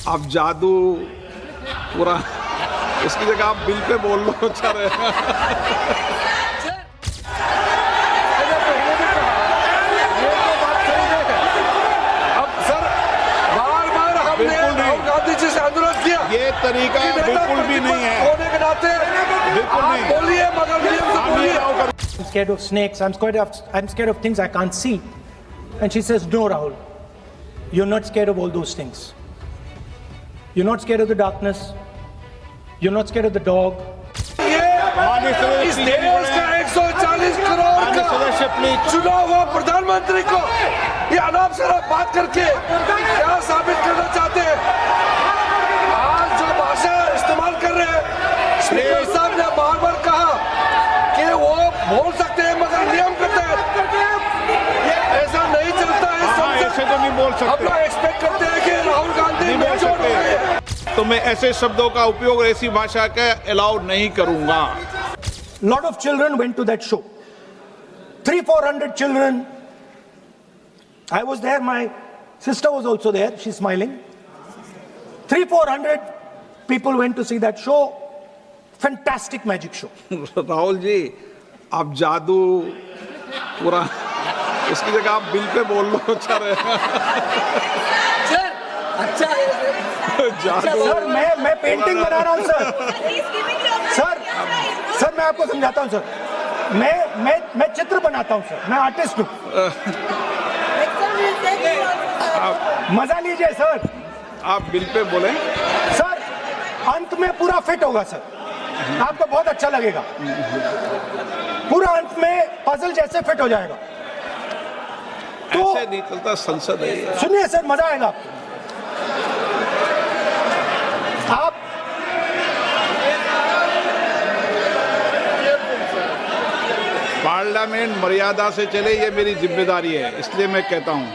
आप जादू पूरा उसकी जगह आप बिल पे बोल लो अच्छा रहेगा। ये तरीका बिल्कुल भी नहीं है, होने के नाते बिल्कुल नहीं। बोलिए मगर नियम से बोलिए। I'm scared of snakes. I'm scared of things I can't see. And she says, no, Rahul, you're not scared of all those things. You're not scared of the darkness. You're not scared of the dog. इस देश का 140 करोड़ का चुना हुआ प्रधानमंत्री को ये अनाप शराब बात करके क्या साबित करना चाहते हैं? आज जो भाषा इस्तेमाल कर रहे हैं, स्पीकर साहब ने बार बार कहा कि वो बोल सकते हैं मगर नियम के तहत ऐसा नहीं चलता है। ऐसे तो नहीं बोल सकते। हम लोग एक्सपेक्ट करते हैं कि राहुल गांधी नहीं बोल सकते, तो मैं ऐसे शब्दों का उपयोग ऐसी भाषा का अलाउ नहीं करूंगा। Lot of children went to that show. 300-400 children. I was there. My sister was also there. She's smiling. 300-400 people went to see that show. Fantastic magic show. Rahul ji, आप जादू पूरा उसकी जगह आप बिल पे बोल लो अच्छा रहेगा। अच्छा है सर, मैं पेंटिंग बना रहा हूँ सर, मैं आपको समझाता हूँ सर। मैं चित्र बनाता हूँ सर, मैं आर्टिस्ट हूँ। मजा लीजिए सर। आप बिल पे बोले सर, अंत में पूरा फिट होगा सर, आपको बहुत अच्छा लगेगा। पूरा अंत में पजल जैसे फिट हो जाएगा। तो ऐसे नहीं चलता, संसद है। सुनिए सर, मजा आएगा आप पार्लियामेंट मर्यादा से चले, ये मेरी जिम्मेदारी है, इसलिए मैं कहता हूं।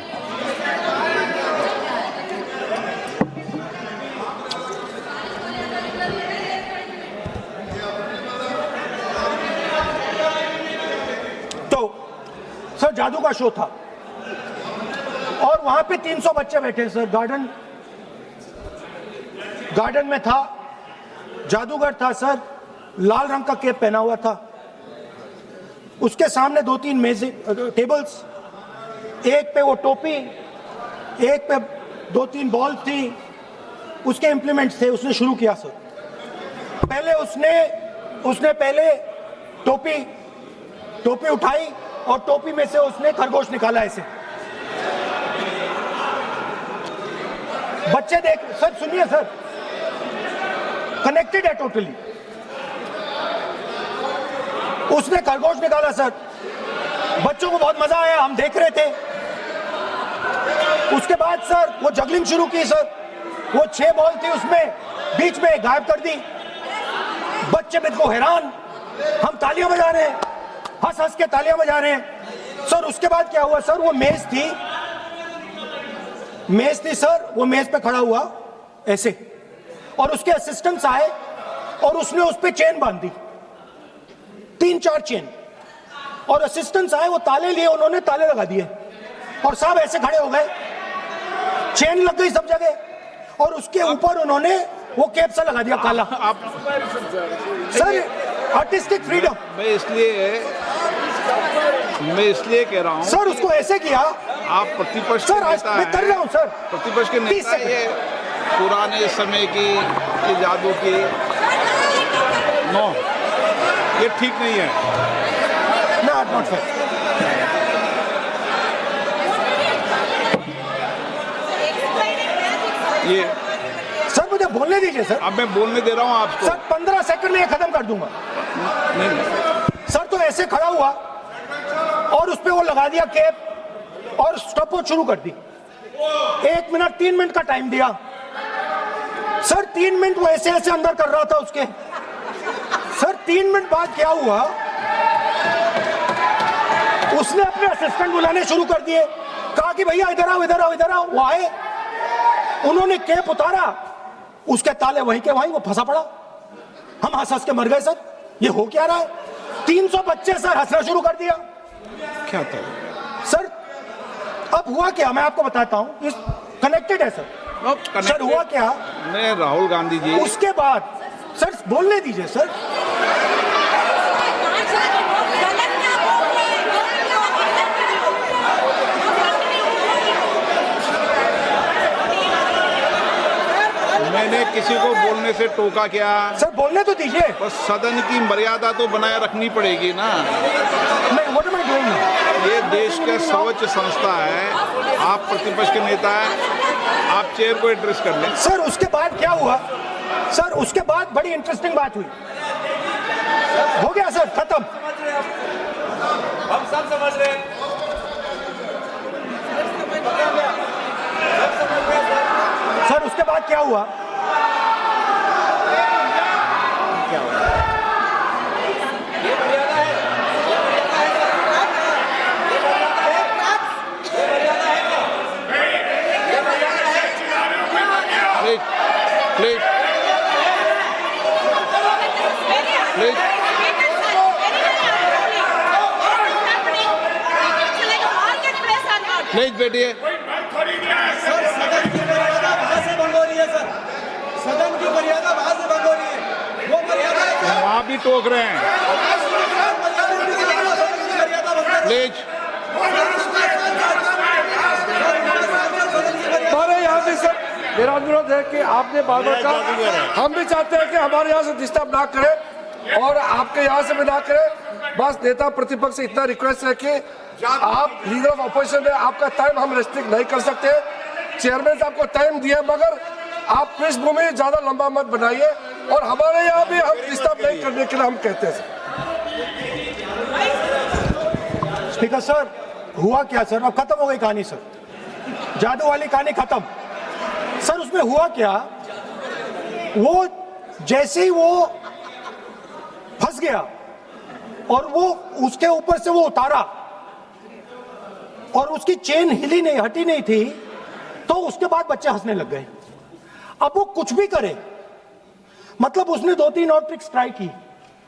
तो सर, जादू का शो था और वहां पे 300 बच्चे बैठे सर। गार्डन में था, जादूगर था सर, लाल रंग का कैप पहना हुआ था। उसके सामने 2-3 मेजें, टेबल्स, एक पे वो टोपी, एक पे 2-3 बॉल थी, उसके इंप्लीमेंट्स थे। उसने शुरू किया सर। पहले उसने पहले टोपी उठाई और टोपी में से उसने खरगोश निकाला ऐसे। बच्चे देख सर, सुनिए सर, कनेक्टेड है टोटली। उसने खरगोश निकाला सर, बच्चों को बहुत मजा आया, हम देख रहे थे। उसके बाद सर वो जगलिंग शुरू की सर। वो 6 बॉल थी, उसमें बीच में गायब कर दी। बच्चे बिल्कुल हैरान, हम तालियां बजा रहे हैं, हंस हंस के तालियां बजा रहे हैं सर। उसके बाद क्या हुआ सर, वो मेज थी सर, वो मेज पे खड़ा हुआ ऐसे, और उसके असिस्टेंट्स आए और उसने उस पे चेन बांध दी, 3-4 चेन। और असिस्टेंट्स आए, वो ताले लिए, उन्होंने ताले लगा दिए और सब ऐसे खड़े हो गए। चेन लग गई सब जगह और उसके ऊपर उन्होंने वो कैप सा लगा दिया काला। Sir, artistic freedom. मैं इसलिए कह रहा हूं सर, उसको ऐसे किया। आप प्रतिपक्ष सर, मैं कर रहा हूं सर। प्रतिपक्ष के नेता, ये पुराने समय की जादू की नो, ये ठीक नहीं है। Not fair. ये सर, मुझे बोलने दीजिए सर। अब मैं बोलने दे रहा हूं आपको। सर, 15 सेकंड में ये खत्म कर दूंगा। नहीं। सर, तो ऐसे खड़ा हुआ और उस पे वो लगा दिया कैप और स्टॉपवॉच शुरू कर दी। 1 मिनट 3 मिनट का टाइम दिया सर। 3 मिनट वो ऐसे अंदर कर रहा था उसके। सर, 3 मिनट बाद क्या हुआ, उसने अपने असिस्टेंट बुलाने शुरू कर दिए। कहा कि भैया इधर आओ, इधर आओ, इधर आओ। वो आए, उन्होंने कैप उतारा, उसके ताले वहीं के वहीं, वो फंसा पड़ा। हम हंस हंस के मर गए सर। ये हो क्या रहा है? 300 बच्चे सर हंसना शुरू कर दिया। क्या था सर? अब हुआ क्या, मैं आपको बताता हूं। इस कनेक्टेड है सर। सर हुआ क्या? मैं राहुल गांधी जी उसके बाद सर बोलने दीजिए सर। मैंने किसी को बोलने से टोका क्या? सर बोलने तो दीजिए। बस सदन की मर्यादा तो बनाए रखनी पड़ेगी ना। नहीं, व्हाट एम आई डूइंग? ये देश का सर्वोच्च संस्था है, आप प्रतिपक्ष के नेता हैं, आप चेयर को एड्रेस कर लें। सर उसके बाद क्या हुआ? सर उसके बाद बड़ी इंटरेस्टिंग बात हुई। हो गया सर, खत्म। हम सब समझ रहे हैं। सर उसके बाद क्या हुआ? प्लीज प्लीज प्लीज बैठिए। सर सदन की मर्यादा वहां से भंग हो रही है। सर सदन की मर्यादा वहां से भंग हो रही है। वो मर्यादा वहाँ भी टोक रहे हैं। प्लीज हमारे यहाँ भी सर मेरा अनुरोध है कि आपने बार बार कहा, हम भी चाहते हैं कि हमारे यहाँ से डिस्टर्ब ना करें और आपके यहाँ से भी ना करें। बस नेता प्रतिपक्ष से इतना रिक्वेस्ट है कि आप लीडर ऑफ अपोजिशन है, आपका टाइम हम रेस्ट्रिक्ट नहीं कर सकते। चेयरमैन साहब को टाइम दिया, मगर आप पृष्ठभूमि ज्यादा लंबा मत बनाइए और हमारे यहाँ भी हम डिस्टर्ब नहीं करने के लिए हम कहते हैं। स्पीकर सर हुआ क्या सर? अब खत्म हो गई कहानी सर, जादू वाली कहानी खत्म। सर उसमें हुआ क्या? वो जैसे ही वो फंस गया और वो उसके ऊपर से वो उतारा और उसकी चेन हिली नहीं, हटी नहीं थी, तो उसके बाद बच्चे हंसने लग गए। अब वो कुछ भी करे, मतलब उसने 2-3 और ट्रिक्स ट्राई की,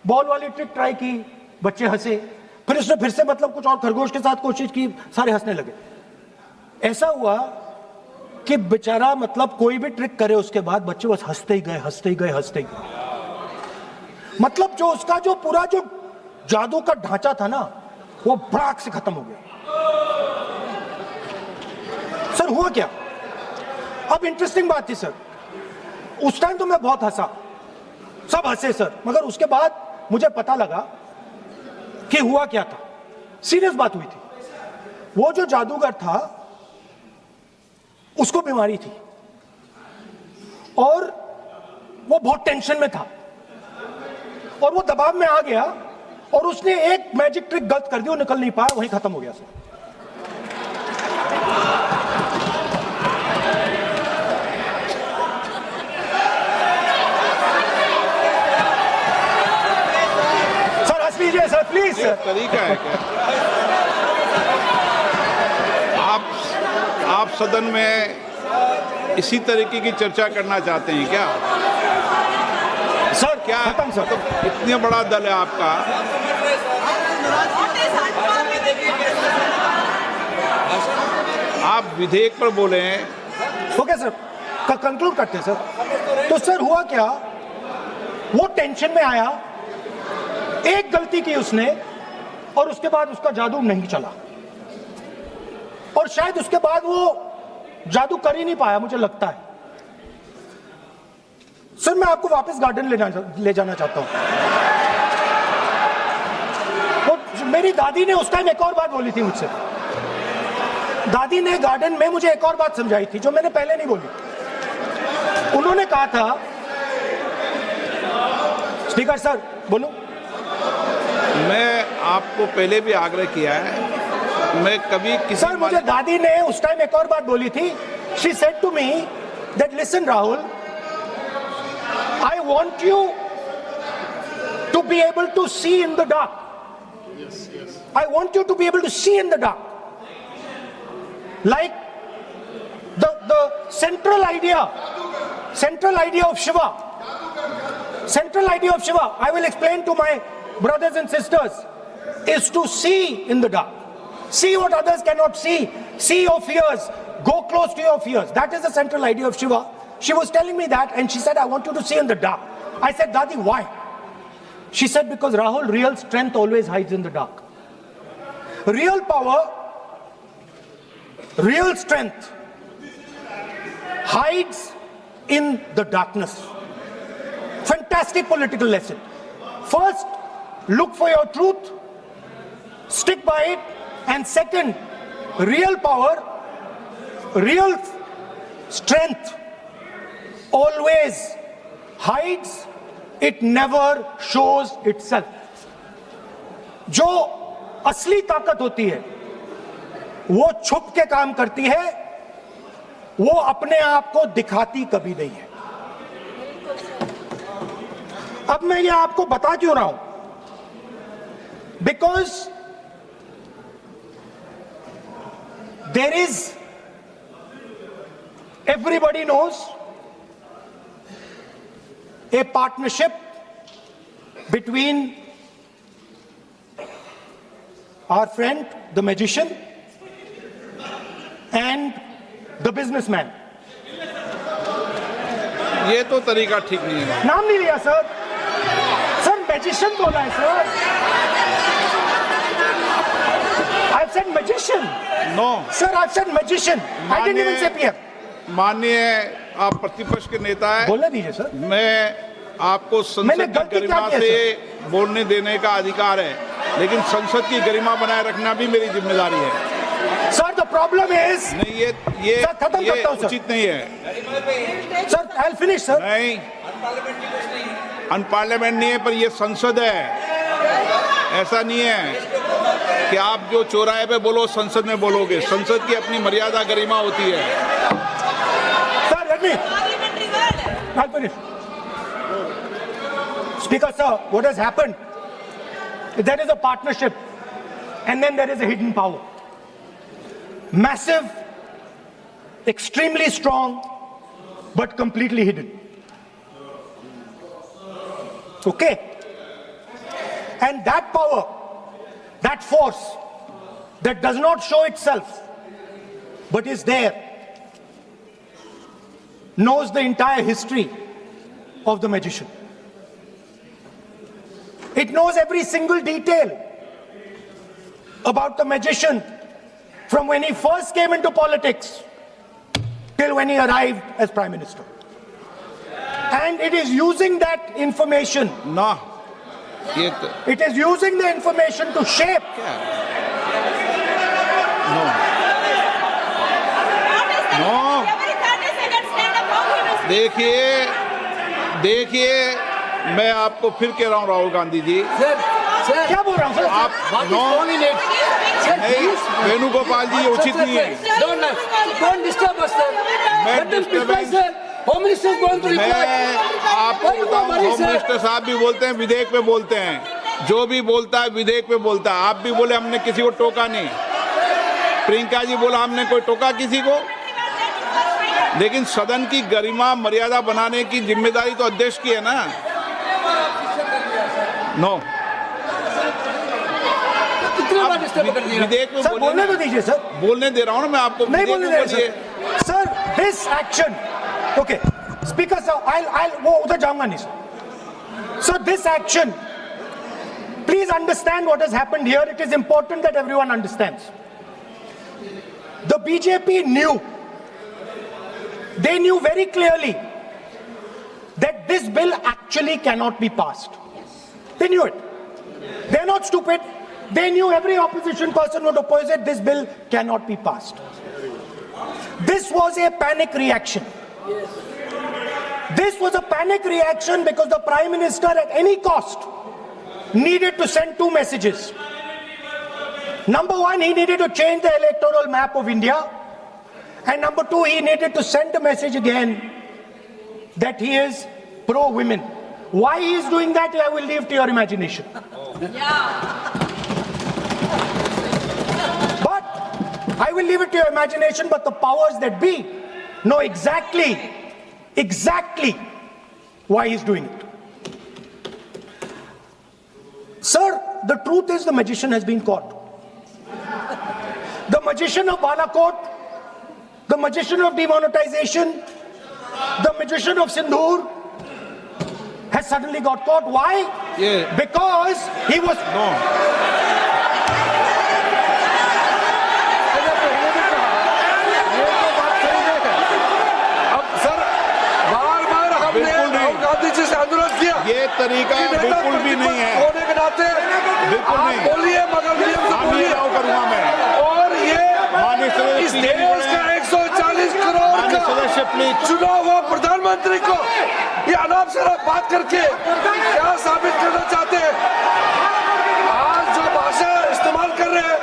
बॉल वाली ट्रिक ट्राई की, बच्चे हंसे, फिर उसने फिर से मतलब कुछ और खरगोश के साथ कोशिश की, सारे हंसने लगे। ऐसा हुआ कि बेचारा मतलब कोई भी ट्रिक करे उसके बाद बच्चे बस हंसते ही गए, हंसते ही गए, हंसते ही गए। मतलब जो उसका जो पूरा जो जादू का ढांचा था ना, वो भड़ाक से खत्म हो गया। सर हुआ क्या? अब इंटरेस्टिंग बात थी सर, उस टाइम तो मैं बहुत हंसा, सब हंसे सर, मगर उसके बाद मुझे पता लगा कि हुआ क्या था। सीरियस बात हुई थी। वो जो जादूगर था उसको बीमारी थी और वो बहुत टेंशन में था और वो दबाव में आ गया और उसने एक मैजिक ट्रिक गलत कर दी, वो निकल नहीं पाया, वहीं खत्म हो गया सर। सर हंस लीजिए सर, प्लीज ये सर। तरीका है क्या? आप सदन में इसी तरीके की चर्चा करना चाहते हैं क्या? सर क्या खत्म सर। मतलब इतने बड़ा दल है आपका, आप विधेयक पर बोले हैं। ओके सर, कंक्लूड करते हैं सर। तो सर हुआ क्या? वो टेंशन में आया, एक गलती की उसने और उसके बाद उसका जादू नहीं चला और शायद उसके बाद वो जादू कर ही नहीं पाया, मुझे लगता है। सर मैं आपको वापस गार्डन ले जाना चाहता हूं। तो मेरी दादी ने उस टाइम एक और बात बोली थी मुझसे। दादी ने गार्डन में मुझे एक और बात समझाई थी जो मैंने पहले नहीं बोली। उन्होंने कहा था, स्पीकर सर बोलूं? मैं आपको पहले भी आग्रह किया है, मैं कभी किसी सर मुझे दादी ने उस टाइम एक और बात बोली थी। She said to me that listen Rahul, I want you to be able to see in the dark. I want you to be able to see in the dark, like the central idea of Shiva. Central idea of Shiva, I will explain to my brothers and sisters, is to see in the dark. See what others cannot see. See your fears. Go close to your fears. That is the central idea of Shiva. She was telling me that, and she said, I want you to see in the dark. I said, Dadi, why? She said, because Rahul, real strength always hides in the dark. Real power, real strength hides in the darkness. Fantastic political lesson. First, look for your truth, stick by it, and second, real power, real strength always hides, it never shows itself. जो असली ताकत होती है वो छुप के काम करती है, वो अपने आप को दिखाती कभी नहीं है. अब मैं ये आपको बता क्यों रहा हूं? Because there is, everybody knows, a partnership between our friend, the magician, and the businessman. ये तो तरीका ठीक नहीं है. नाम नहीं लिया सर. सर मैजिशियन बोला है sir. I've said magician. No. Sir, I've said magician. I didn't even say PM. माननीय आप प्रतिपक्ष के नेता हैं. बोलने दीजिए सर. मैं आपको मैंने संसद गलती की क्या गरिमा की है, से बोलने देने का अधिकार है, लेकिन संसद की गरिमा बनाए रखना भी मेरी जिम्मेदारी है. Sir, the problem is. नहीं, ये सर, खत्म करता हूं, सर. उचित नहीं है. Sir, I'll finish, sir. नहीं, अनपार्लियामेंट नहीं है, पर ये संसद है. ऐसा नहीं है कि आप जो चौराहे पे बोलो संसद में बोलोगे. संसद की अपनी मर्यादा गरिमा होती है. Sir, let me. I'll finish. Speaker, sir, what has happened? There is a partnership, and then there is a hidden power. Massive, extremely strong, but completely hidden. Okay? And that power, that force, that does not show itself, but is there, knows the entire history of the magician. It knows every single detail about the magician, from when he first came into politics till when he arrived as Prime Minister. And it is using that information. ना, ये तो It is using the information to shape. No, no. देखिए, मैं आपको फिर कह रहा हूँ राहुल गांधी जी, क्या बोल रहा हूँ सर? आप नो, नहीं, वेणुगोपाल जी, ये उचित नहीं है. Don't disturb us, sir. Let them reply, sir. Home Minister is going to reply. मैं आपको बताऊं, होम मिनिस्टर साहब भी बोलते हैं, विधेयक पे बोलते हैं. जो भी बोलता है विधेयक पे बोलता है. आप भी बोले हमने किसी को टोका नहीं. प्रियंका जी बोला हमने कोई टोका किसी को. लेकिन सदन की गरिमा मर्यादा बनाने की जिम्मेदारी तो अध्यक्ष की है ना. नो, कितने बार disturb कर दिया? विधेयक में सर बोलने तो दीजिए सर. बोलने दे रहा हूँ ना मैं आपको. नहीं बोलने दे विधेयक में रहे sir. Sir, this action. Okay, Speaker sir, I'll वो उधर जाऊंगा नहीं sir. So this action, please understand what has happened here. It is important that everyone understands. The BJP knew, they knew very clearly that this bill actually cannot be passed. They knew it. They're not stupid. They knew every opposition person would oppose it. This bill cannot be passed. This was a panic reaction. This was a panic reaction because the Prime Minister at any cost needed to send two messages. Number one, he needed to change the electoral map of India. And number two, he needed to send a message again that he is pro-women. Why he is doing that, I will leave to your imagination. But I will leave it to your imagination, but the powers that be know exactly why he's doing it. Sir, the truth is the magician has been caught. The magician of Balakot, The magician of demonetization, the magician of Sindoor has suddenly got caught. Why? Yeah. Because he was... No. अब sir बार-बार हमने बिल्कुल नहीं। राहुल गांधी जी से अनुरोध किया ये तरीका कि नेता बिल्कुल भी नहीं है। होने के नाते बिल्कुल आप नहीं। बोलिए मगर नियम से काम ही बोलिए। ना करूंगा मैं। और ये माननीय सदस्य इस प्लीज देश का 140 करोड़ माननीय का सदस्य प्लीज चुना हुआ प्रधानमंत्री को ये अनाप शराब बात करके क्या साबित करना चाहते हैं? आज जो भाषा इस्तेमाल कर रहे हैं,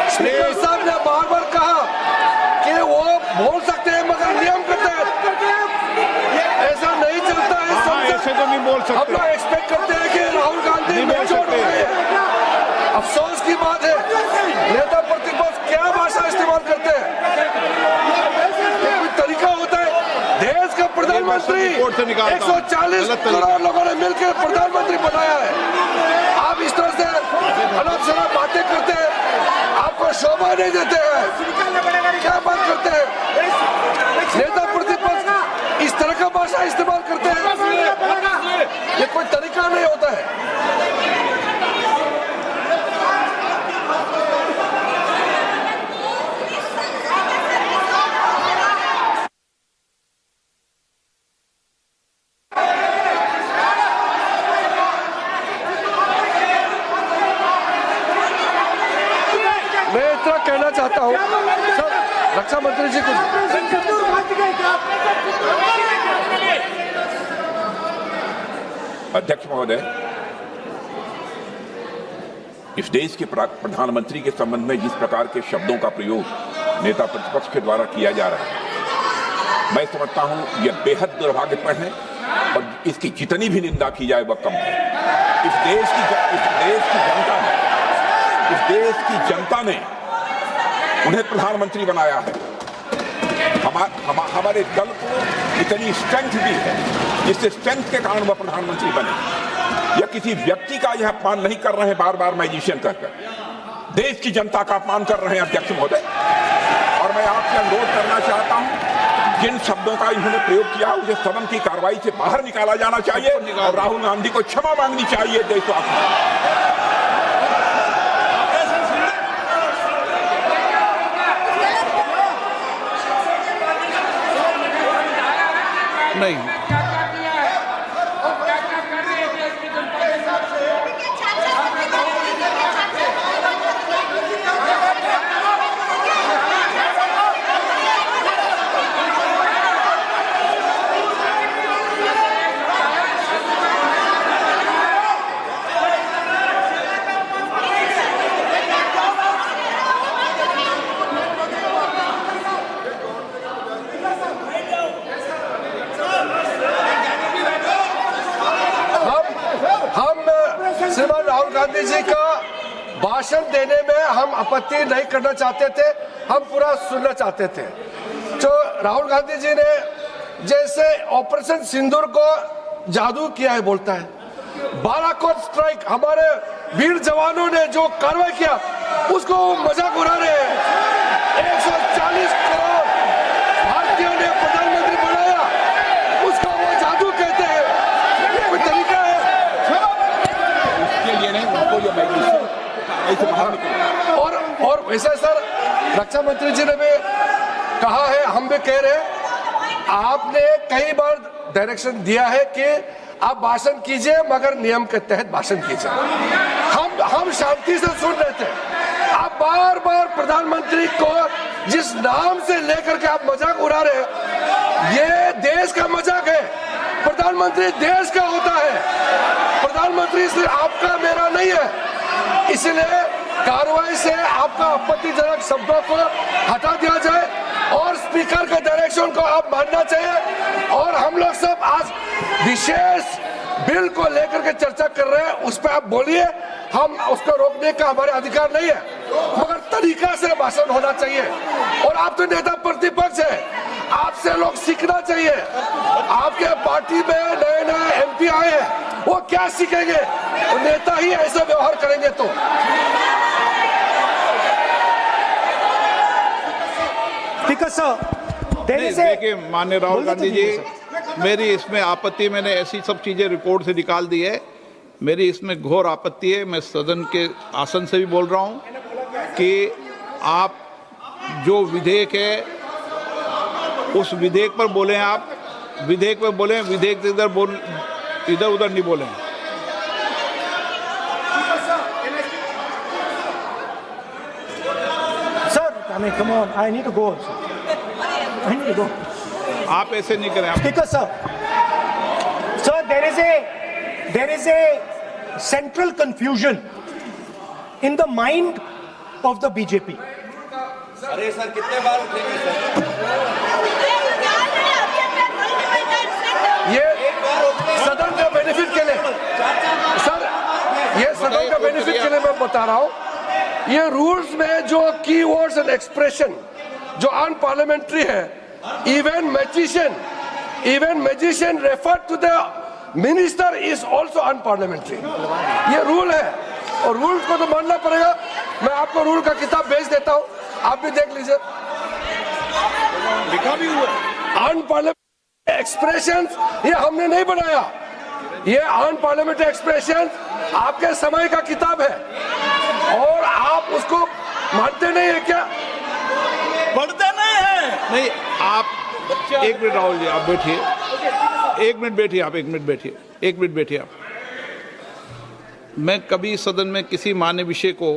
स्पीकर साहब ने बार-बार कहा कि वो बोल सकते हैं मगर नियम के तहत ऐसा नहीं चलता है। हाँ, ऐसे तो नहीं बोल हम सकते। लोग एक्सपेक्ट करते हैं कि राहुल गांधी नहीं बोल मेच्योर हो सकते। गए हैं। अफसोस की बात है नेता प्रतिपक्ष क्या भाषा इस्तेमाल करते हैं। ये कोई तरीका होता है? देश का प्रधानमंत्री कोर्ट से निकालता हूं। 140 गलत तरीका। करोड़ लोगों ने मिलकर प्रधानमंत्री बनाया है। आप इस तरह से अनाप शराब बातें करते हैं, आपको शोभा नहीं देते हैं। क्या बात करते हैं? नेता प्रतिपक्ष इस तरह का भाषा इस्तेमाल करते हैं, ये कोई तरीका नहीं होता है। मैं इतना कहना चाहता हूँ सर, रक्षा मंत्री जी को अध्यक्ष महोदय, इस देश के प्रधानमंत्री के संबंध में जिस प्रकार के शब्दों का प्रयोग नेता प्रतिपक्ष के द्वारा किया जा रहा है, मैं समझता हूं यह बेहद दुर्भाग्यपूर्ण है और इसकी जितनी भी निंदा की जाए वह कम है। इस देश की जनता ने उन्हें प्रधानमंत्री बनाया है। हमारे दल को इतनी स्ट्रेंथ दी है, जिससे स्ट्रेंथ के कारण वह प्रधानमंत्री बने। यह किसी व्यक्ति का यह अपमान नहीं कर रहे हैं बार बार मैजिशियन कहकर, देश की जनता का अपमान कर रहे हैं अध्यक्ष महोदय। और मैं आपसे अनुरोध करना चाहता हूं, जिन शब्दों का इन्होंने प्रयोग किया उसे सदन की कार्रवाई से बाहर निकाला जाना चाहिए और राहुल गांधी को क्षमा मांगनी चाहिए देशवासियों। नहीं। श्रीमान राहुल गांधी जी का भाषण देने में हम आपत्ति नहीं करना चाहते थे, हम पूरा सुनना चाहते थे। जो राहुल गांधी जी ने जैसे ऑपरेशन सिंदूर को जादू किया है बोलता है, बालाकोट स्ट्राइक हमारे वीर जवानों ने जो कार्रवाई किया उसको मजाक उड़ा रहे हैं। 140 करोड़ भारतीयों ने प्रधानमंत्री बनाया, उसको वो जादू कहते हैं। ये कोई तरीका है? और वैसे सर रक्षा मंत्री जी ने भी कहा है, हम भी कह रहे हैं, आपने कई बार डायरेक्शन दिया है कि आप भाषण कीजिए मगर नियम के तहत भाषण कीजिए। हम शांति से सुन रहे थे, आप बार बार प्रधानमंत्री को जिस नाम से लेकर के आप मजाक उड़ा रहे हैं, ये देश का मजाक है। प्रधानमंत्री देश का होता है, प्रधानमंत्री सिर्फ आपका मेरा नहीं है। इसलिए कार्रवाई से आपका आपत्तिजनक शब्दों को हटा दिया जाए और स्पीकर के डायरेक्शन को आप मानना चाहिए। और हम लोग सब आज विशेष बिल को लेकर के चर्चा कर रहे हैं, उस पर आप बोलिए, हम उसको रोकने का हमारे अधिकार नहीं है, मगर तरीका से भाषण होना चाहिए। और आप तो नेता प्रतिपक्ष है, आपसे लोग सीखना चाहिए। आपके पार्टी में नए नए एमपी आए हैं, वो क्या सीखेंगे? तो नेता ही ऐसा व्यवहार करेंगे तो। स्पीकर सर, There नहीं, is a- देखिए माननीय राहुल बोलने गांधी तो जी, दीजिए मेरी इसमें आपत्ति, मैंने ऐसी सब चीजें रिकॉर्ड से निकाल दी है, मेरी इसमें घोर आपत्ति है। मैं सदन के आसन से भी बोल रहा हूं कि आप जो विधेयक है उस विधेयक पर बोले, आप विधेयक पर बोले, विधेयक से इधर उधर नहीं बोले। Sir, I mean, come on, I need to go also. I need to go. आप ऐसे नहीं करें। आप Speaker, sir. Sir, there is a central confusion in the mind of the BJP. अरे सर कितने बार उठेंगे सर? ये सदन का बेनिफिट के लिए सर, ये सदन का बेनिफिट के लिए मैं बता रहा हूँ, ये रूल्स में जो कीवर्ड्स एंड एक्सप्रेशन जो अनपार्लियामेंट्री है, even magician refer to the minister is also unparliamentary. ये रूल है और रूल्स को तो मानना पड़ेगा। मैं आपको रूल का किताब भेज देता हूँ, आप भी देख लीजिए। लिखा भी हुआ अनपार्लियामेंट्री एक्सप्रेशंस ये हमने नहीं बनाया, ये अनपार्लियामेंट्री एक्सप्रेशन आपके समय का किताब है और आप उसको मानते नहीं है क्या? पढ़ते नहीं है। नहीं, आप एक मिनट राहुल जी, आप बैठिए, एक मिनट बैठिए, आप एक मिनट बैठिए, एक मिनट बैठिए आप। मैं कभी सदन में किसी मान्य विषय को,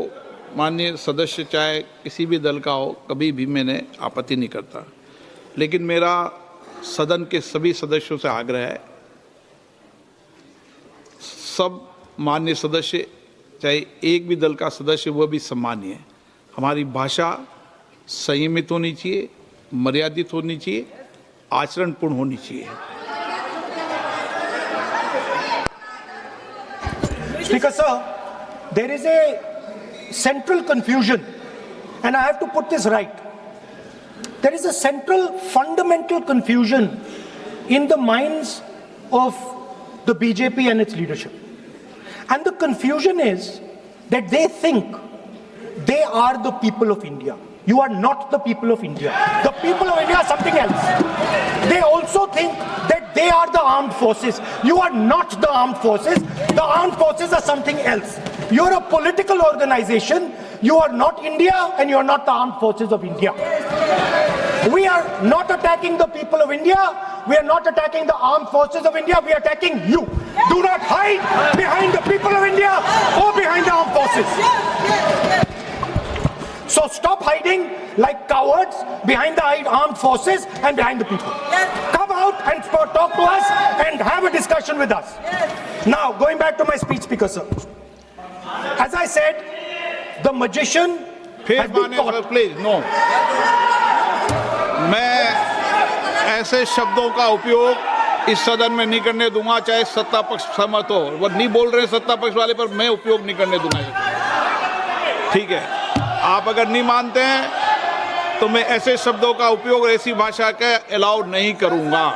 माननीय सदस्य चाहे किसी भी दल का हो, कभी भी मैंने आपत्ति नहीं करता, लेकिन मेरा सदन के सभी सदस्यों से आग्रह है, सब माननीय सदस्य चाहे एक भी दल का सदस्य वह भी सम्मानीय है। हमारी भाषा संयमित होनी चाहिए, मर्यादित होनी चाहिए, आचरणपूर्ण होनी चाहिए। Speaker, sir, there is a central confusion, and I have to put this right. There is a central fundamental confusion in the minds of the BJP and its leadership. And the confusion is that they think they are the people of India. You are not the people of India. The people of India are something else. They also think that they are the armed forces. You are not the armed forces. The armed forces are something else. You're a political organization. You are not India and you are not the armed forces of India. We are not attacking the people of India. We are not attacking the armed forces of India. We are attacking you. Do not hide behind the people of India or behind the armed forces. So stop hiding like cowards behind the armed forces and behind the people. Come out and talk to us and have a discussion with us. Now, going back to my speech, Speaker, sir. As I said, the magician has been caught. Please no, मैं ऐसे शब्दों का उपयोग इस सदन में नहीं करने दूंगा, चाहे सत्ता पक्ष सहमत हो। वो नहीं बोल रहे सत्ता पक्ष वाले, पर मैं उपयोग नहीं करने दूंगा। ठीक है, आप अगर नहीं मानते हैं तो मैं ऐसे शब्दों का उपयोग, ऐसी भाषा का अलाउ नहीं करूंगा।